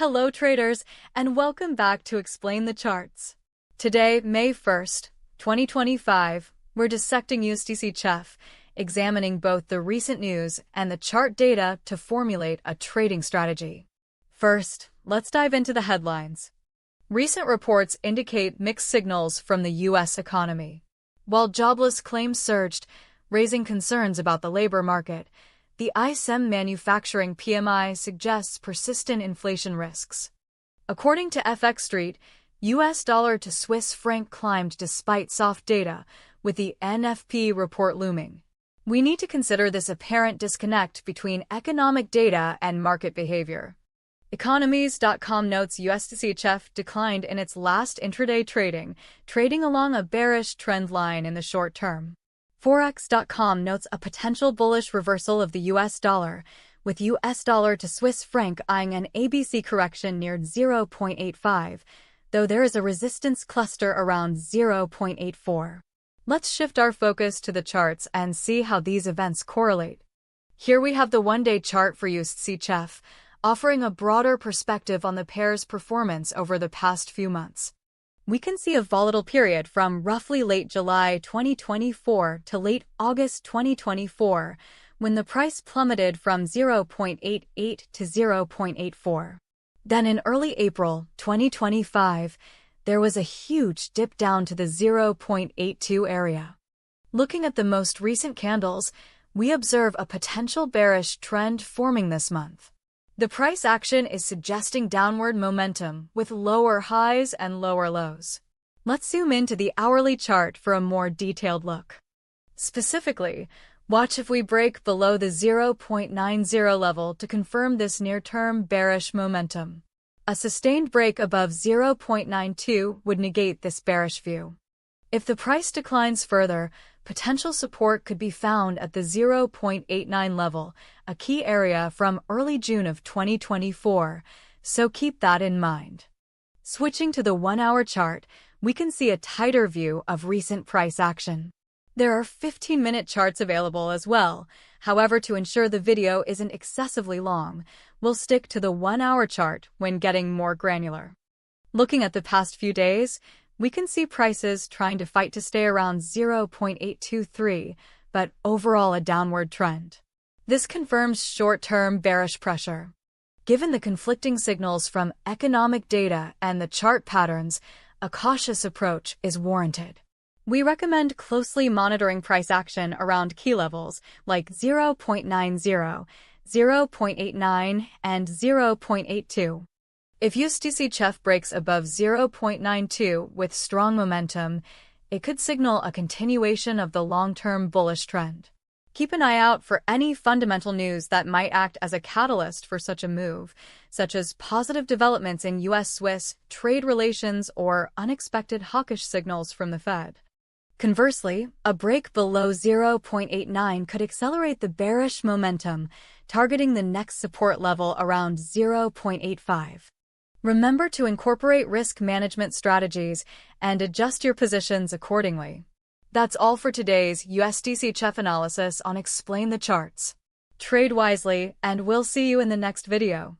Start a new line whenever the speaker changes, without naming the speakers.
Hello traders, and welcome back to Explain the Charts. Today, May 1st, 2025, we're dissecting USDCHF, examining both the recent news and the chart data to formulate a trading strategy. First, let's dive into the headlines. Recent reports indicate mixed signals from the U.S. economy. While jobless claims surged, raising concerns about the labor market, the ISM manufacturing PMI suggests persistent inflation risks. According to FX Street, U.S. dollar to Swiss franc climbed despite soft data, with the NFP report looming. We need to consider this apparent disconnect between economic data and market behavior. Economies.com notes USDCHF declined in its last intraday trading along a bearish trend line in the short term. Forex.com notes a potential bullish reversal of the U.S. dollar, with U.S. dollar to Swiss franc eyeing an ABC correction near 0.85, though there is a resistance cluster around 0.84. Let's shift our focus to the charts and see how these events correlate. Here we have the one-day chart for USDCHF, offering a broader perspective on the pair's performance over the past few months. We can see a volatile period from roughly late July 2024 to late August 2024, when the price plummeted from 0.88 to 0.84. Then in early April 2025, there was a huge dip down to the 0.82 area. Looking at the most recent candles, we observe a potential bearish trend forming this month. The price action is suggesting downward momentum with lower highs and lower lows. Let's zoom into the hourly chart for a more detailed look. Specifically, watch if we break below the 0.90 level to confirm this near-term bearish momentum. A sustained break above 0.92 would negate this bearish view. If the price declines further, potential support could be found at the 0.89 level, a key area from early June of 2024, so keep that in mind. Switching to the 1-hour chart, we can see a tighter view of recent price action. There are 15-minute charts available as well. However, to ensure the video isn't excessively long, we'll stick to the 1-hour chart when getting more granular. Looking at the past few days, we can see prices trying to fight to stay around 0.823, but overall a downward trend. This confirms short-term bearish pressure. Given the conflicting signals from economic data and the chart patterns, a cautious approach is warranted. We recommend closely monitoring price action around key levels like 0.90, 0.89, and 0.82. If USDCHF breaks above 0.92 with strong momentum, it could signal a continuation of the long-term bullish trend. Keep an eye out for any fundamental news that might act as a catalyst for such a move, such as positive developments in U.S.-Swiss trade relations or unexpected hawkish signals from the Fed. Conversely, a break below 0.89 could accelerate the bearish momentum, targeting the next support level around 0.85. Remember to incorporate risk management strategies and adjust your positions accordingly. That's all for today's USDCHF analysis on Explain the Charts. Trade wisely, and we'll see you in the next video.